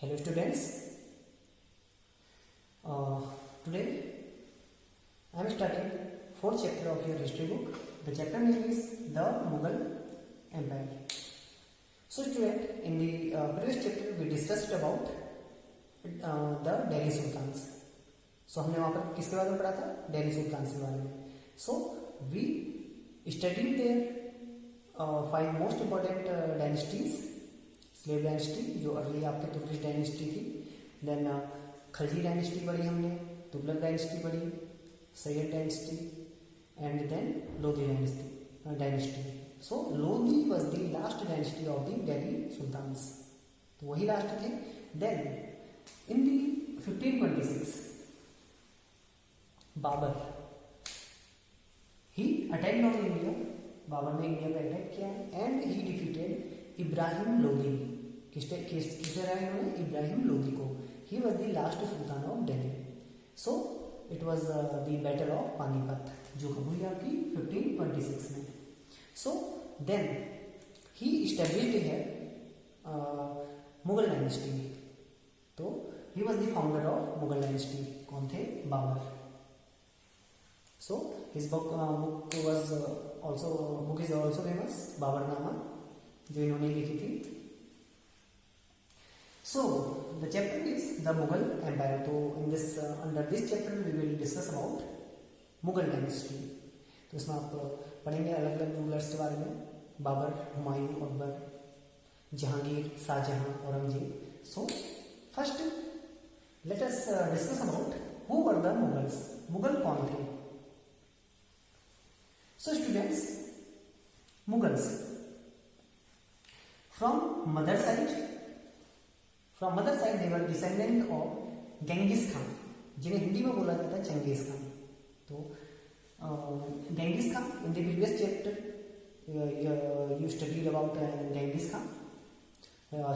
Hello students, today I am starting fourth chapter of your history book. The chapter name is the Mughal Empire. So student, in the previous chapter we discussed about the Delhi Sultans. So हमने वहाँ पर किसके बारे में पढ़ा था? Delhi Sultans के बारे में. So we studied their 5 most important dynasties. Slave dynasty जो अर्ली आपके तुगलक डायनेस्टी थी, देन खलजी डायनेस्टी पढ़ी हमने, तुगलक डायनेस्टी पढ़ी, Sayyid dynasty and then Lodhi dynasty. So Lodhi was the last dynasty of the Delhi sultans, तो वही लास्ट थे. Then in the 1526 Babur he attacked on India. Babur ने इंडिया पर अटैक किया and he defeated Ibrahim Lodhi. किससे रहा इन्होंने? इब्राहिम लोधी को. He was the last Sultan of Delhi. So it was the battle of Panipat जो कब हुई आपकी 1526 में. सो देन ही इस्टेब्लिश्ड है मुगल डायनेस्टी. तो he was the founder of Mughal dynasty. कौन थे? Babur. So his book is also famous, Baburnama, जो इन्होंने लिखी थी. So the chapter is the Mughal empire. तो in this under this chapter we will discuss about Mughal dynasty. तो इसमें आप पढ़ेंगे अलग अलग रूलर्स के बारे में, Babur, Humayun, Akbar, Jahangir, Shah Jahan, Aurangzeb. So first let us discuss about who were the Mughals. Mughal कौन थे? So students, Mughals From mother side they were descendant of Genghis Khan, जिन्हें हिंदी में बोला जाता है चंगेज खान. तो Genghis Khan, in the previous chapter you studied about Genghis Khan.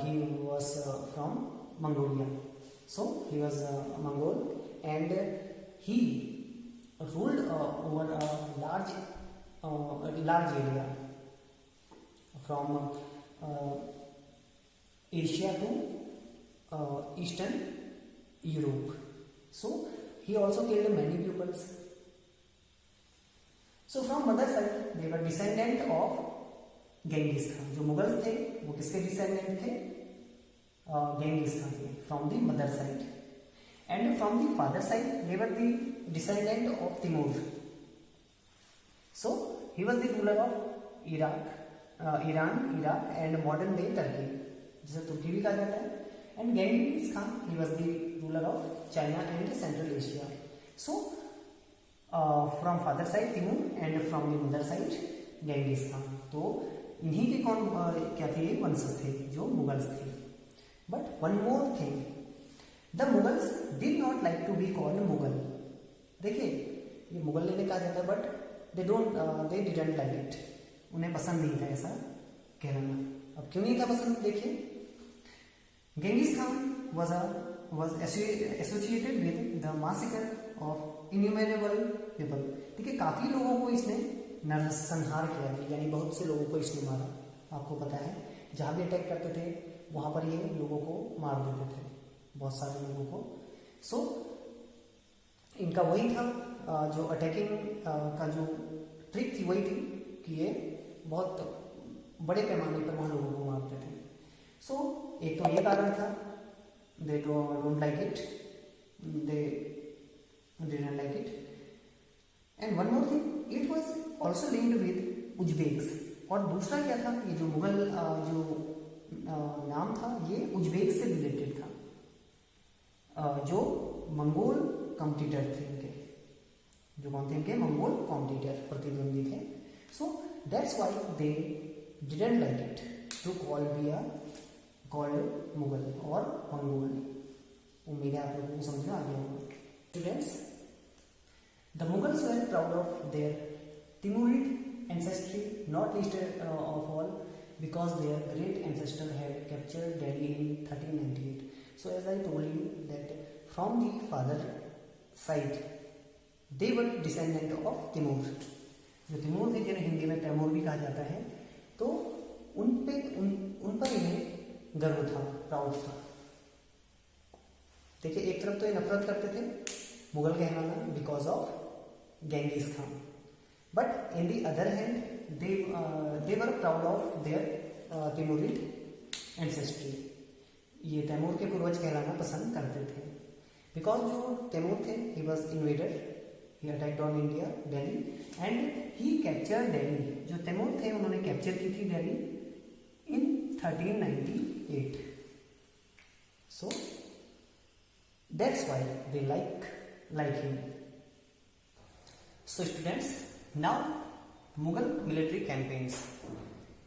He was from Mongolia. So he was a Mongol and he ruled over a large area from Asia to Eastern Europe. So he also killed many peoples. So from mother side they were descendant of Genghis Khan. जो मुगल्स थे वो किसके descendant थे? Genghis Khan थे from the mother side. And from the father side they were the descendant of Timur. So he was the ruler of Iran, Iraq and modern day Turkey, जिसे तुर्की भी कहा जाता है. And Genghis Khan he was the ruler of China and central Asia. So from father side Timur and from the mother side Genghis Khan. तो इन्हीं के कौन क्या थे? वंशज थे जो मुगल्स थे. But one more thing, the Mughals did not like to be called Mughal. देखिए ये मुगल इन्हें कहा जाता है but they didn't like it. उन्हें पसंद नहीं था ऐसा कहना. अब क्यों नहीं था पसंद? देखिए, Genghis Khan was associated with the massacre of innumerable people. ठीक है, काफी लोगों को इसने नरसंहार किया, यानी बहुत से लोगों को इसने मारा. आपको पता है जहां भी अटैक करते थे वहां पर ये लोगों को मार देते थे, बहुत सारे लोगों को. सो इनका वही था जो अटैकिंग का जो ट्रिक थी वही थी कि ये बहुत बड़े पैमाने पर वहां लोगों को मारते थे. सो एक तो ये कारण था, they don't like it, they didn't like it. And one more thing, it was also linked with Uzbeks. और दूसरा क्या था, ये जो मुगल जो नाम था ये उज्बेक से रिलेटेड था, जो मंगोल कॉम्पिटिटर थे इनके. जो कौन थे? इनके मंगोल कॉम्पिटिटर, प्रतिद्वंदी थे. So that's why they didn't like it to called Mughal or Mongol. उम्मीद है आप लोगों को समझ में आ गया होगा. Students, the Mughals were proud of their Timurid ancestry, not least of all because their great ancestor had captured Delhi in 1398. So as I told you that from the father side they were descendant of Timur. जो Timur थे, जिन्हें हिंदी में तैमूर भी कहा जाता है, तो उन पर इन्हें गर्व था, प्राउड था. देखिए एक तरफ तो ये नफरत करते थे मुगल कहलाना because of Genghis Khan, but in the other hand they were proud of their Timurid ancestry. ये तैमूर के पूर्वज कहलाना पसंद करते थे बिकॉज जो तैमूर थे he was invader, he attacked on India Delhi and he capture Delhi. जो तैमूर थे उन्होंने कैप्चर की थी दिल्ली इन 1398। So that's why they like him. So students, now Mughal military campaigns.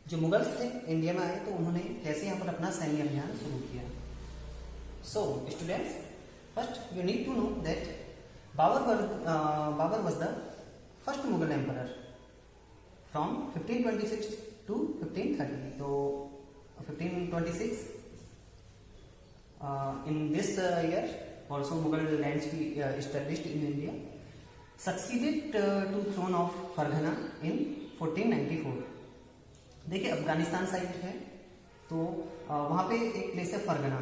जो मुगल्स थे इंडिया में आए तो उन्होंने कैसे यहाँ पर अपना सैन्य अभियान शुरू किया। So students, first you need to know that Babur was the first Mughal emperor from 1526 to 1530. तो 1526 in this year also Mughal lands be established in India, succeeded to throne of Farghana in 1494. देखिए अफगानिस्तान साइड है तो वहां पे एक place है फरगना,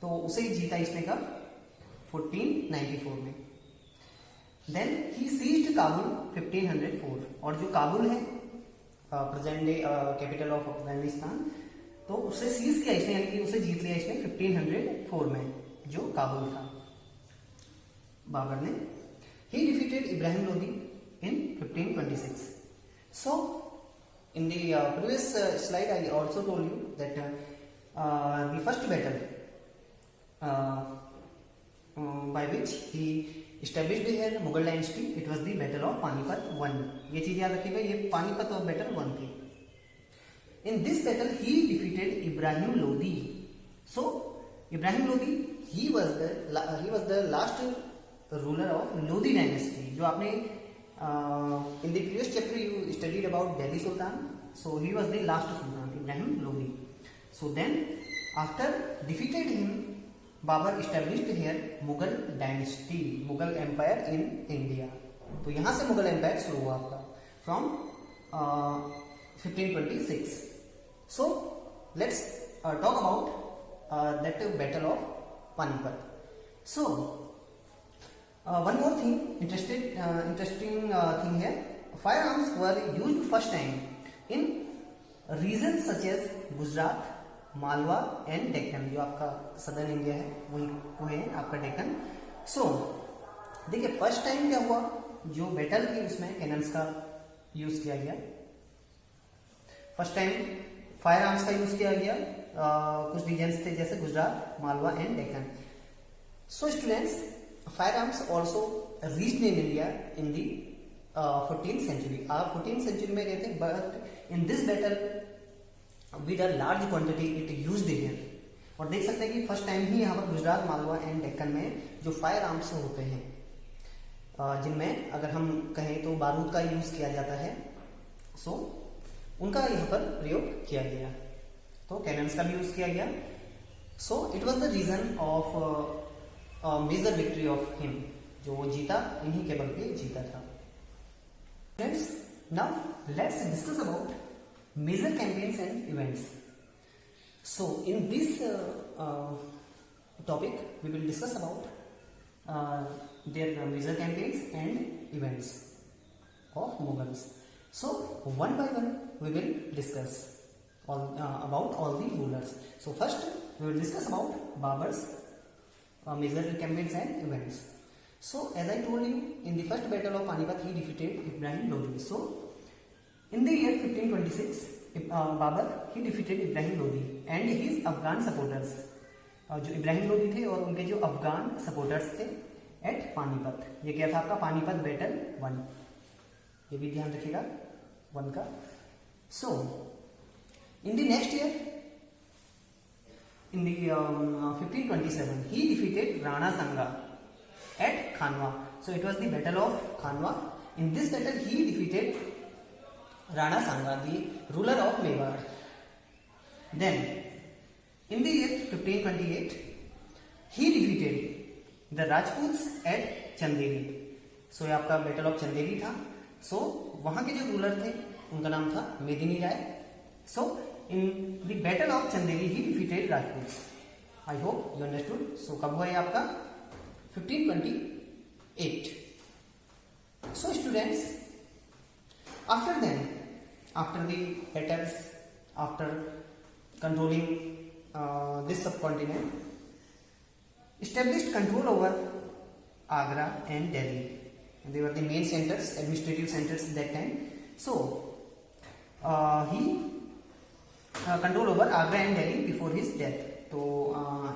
तो उसे जीता इसने कब 1494 में। देन ही सीज्ड काबुल 1504, और जो काबुल है present day capital of Afghanistan, तो उसे सीज किया इसने, यानी कि उसे जीत लिया इसने 1504 में, जो काबुल था बाबर ने। ही defeated Ibrahim Lodi in 1526. So in the previous slide I also told you that the first battle by which he established here Mughal dynasty, it was the battle of Panipat 1. ये चीज याद रखिएगा, ये पानीपत और बैटल 1 थी। In this battle he defeated Ibrahim Lodi. So Ibrahim Lodi he was the last ruler of Lodi dynasty. जो आपने in the previous chapter you studied about Delhi Sultan, so he was the last Sultan, Ibrahim Lodi. So then after defeated him, Babur established here Mughal dynasty, Mughal empire in India. तो यहाँ से Mughal empire शुरू हुआ आपका from 1526. So let's talk about that battle of Panipat. So one more thing, interesting thing here. Firearms were used first time in regions such as Gujarat, Malwa and Deccan. जो आपका southern India है वही वो है आपका डेक्कन। सो देखिए फर्स्ट टाइम क्या हुआ, जो बैटल थी उसमें कैनन्स का यूज किया गया। फर्स्ट टाइम फायर आर्म्स का यूज किया गया। कुछ रीजन्स थे जैसे Gujarat, Malwa and Deccan. So students, firearms also reached in India in the 14th century. आप 14th century में गए थे, but in this battle with a large quantity it used here. और देख सकते हैं कि फर्स्ट टाइम ही यहाँ पर गुजरात, मालवा एंड डेक्कन में जो फायर आर्म्स होते हैं, जिनमें अगर हम कहें तो बारूद का यूज किया जाता है, सो उनका यहाँ पर प्रयोग किया गया। तो कैनन्स का भी यूज किया गया। So it was the reason of major victory of him, जो वो जीता इन्हीं के बल पे जीता था। Friends, now let's discuss about major campaigns and events. So in this topic we will discuss about their major campaigns and events of Mughals. So one by one we will discuss about all the rulers. So first we will discuss about Babur's major campaigns and events. So as I told you, in the first battle of Panipat he defeated Ibrahim Lodi. So in the year 1526 Babur he defeated Ibrahim Lodi and his Afghan supporters. जो इब्राहिम लोदी थे और उनके जो Afghan supporters थे eight Panipat. ये क्या था आपका पानीपत बैटल 1, ये भी ध्यान रखिएगा 1 का। सो in the next year, in the 1527 he defeated Rana Sanga at Khanwa. So it was the battle of Khanwa. In this battle he defeated Rana Sanga, the ruler of Mewar. Then in the year 1528 he defeated the Rajputs at Chanderi. So ये आपका battle of Chanderi था। सो वहां के जो ruler थे उनका नाम था Medini Rai. So in the battle of Chanderi he defeated Rajputs. I hope you understood. So कब हुआ ये आपका 1528। So students, after then, after the battles, after controlling this subcontinent, established control over Agra and Delhi. They were the main centers, administrative centers that time. So he control over Agra and Delhi before his death. So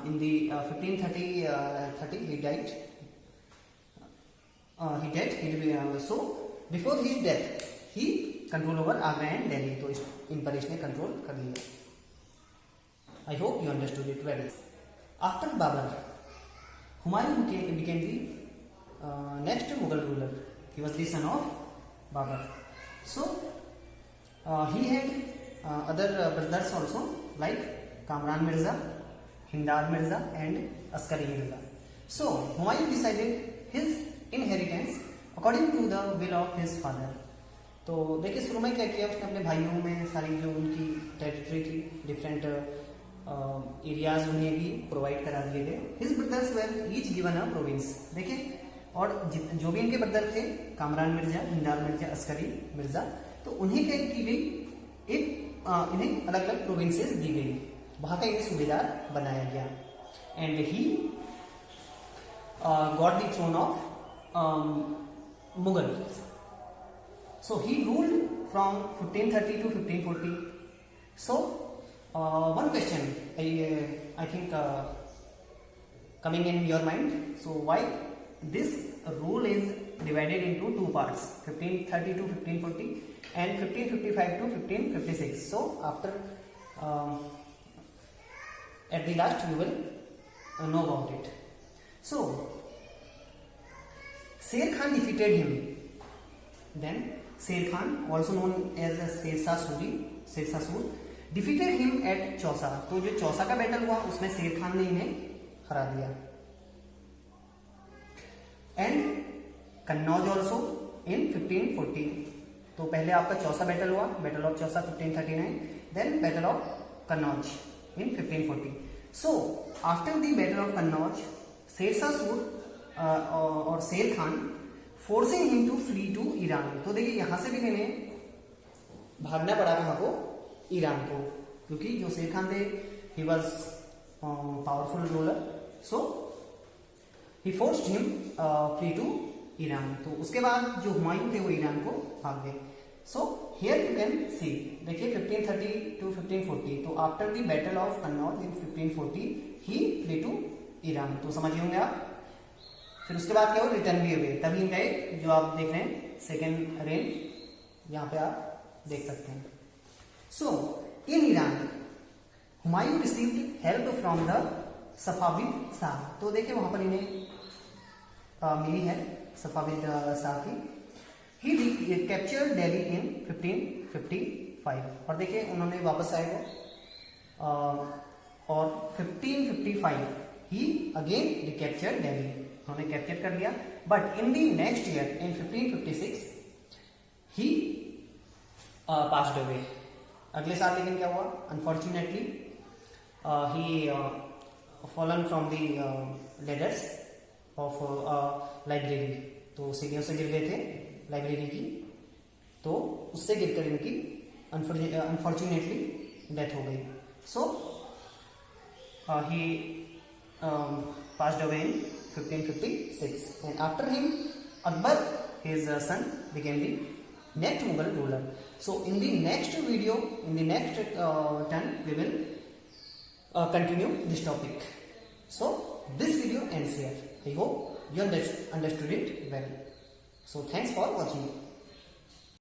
in the 1530 he died. So before his death he control over Agra and Delhi. तो इन पर इसने control कर लिया। I hope you understood it well. After Babur, Humayun became the next Mughal ruler. He was the son of Babur. So he had other brothers also, like Kamran Mirza, Hindar Mirza and Askari Mirza. So Humayun decided his inheritance according to the will of his father. तो देखिए शुरू में क्या किया उसने, अपने भाइयों में सारी जो उनकी टेरिटरी थी, डिफरेंट एरियाज उन्हें भी प्रोवाइड करा दिए गए। His brothers were each given a province. देखिए, और जो भी इनके ब्रदर थे, कामरान मिर्जा, हिंदार मिर्जा, अस्करी मिर्जा, तो उन्हें क्या की गई, इन्हें अलग अलग प्रोविंसेस दी गई, वहां का इन्हें सूबेदार बनाया गया। And he got the throne of Mughal. So he ruled from 1530 to 1540. So one question I think coming in your mind. So why this rule is divided into two parts, 1530 to 1540 and 1555 to 1556. So after at the last you will know about it. So Sher Khan defeated him. Then Sher Khan, also known as Sher Shah, defeated him at Chausa. तो जो चौसा का battle हुआ उसमें शेर खान ने इन्हें हरा दिया। And Kannauj also in 1540। तो पहले आपका चौसा बैटल हुआ, battle of Chausa 1539, then battle of Kannauj in 1540। So after the battle of Kannauj, Sher Shah और Sher Khan forcing him to flee to Iran. तो देखिए यहां से भी इन्हें भागना पड़ा कहां को, ईरान को, क्योंकि जो शेर खान थे he was powerful ruler, so he forced him flee to Iran. तो उसके बाद जो हुमायूं थे वो ईरान को भाग गए। So here you can see, देखिए 1530 टू 1540। तो after the battle of Kannauj in 1540 he flee to Iran. तो समझिए होंगे आप। फिर उसके बाद क्या हो, रिटर्न भी हुए, तभी इनका जो आप देख रहे हैं सेकेंड रेन, यहां पे आप देख सकते हैं। So in Iran Humayun received help from the Safavid shah. तो देखिए वहां पर इन्हें मिली है सफाविद शाह की। ही कैप्चर्ड दिल्ली इन 1555। और देखिए उन्होंने वापस आए वो, और 1555 ही अगेन रिकैप्चर्ड दिल्ली, उन्होंने कैप्चर कर लिया। But in the next year in 1556 he passed away. अगले साल लेकिन क्या हुआ, unfortunately he fallen from the ladders of library. तो सीढ़ियों से गिर गए थे लाइब्रेरी की, तो उससे गिरकर इनकी अनफॉर्चुनेटली डेथ हो गई। सो ही passed away in 1556, and after him Akbar, his son, became the next Mughal ruler. So in the next video, in the next turn, we will continue this topic. So this video ends here. I hope you understood it well. So thanks for watching.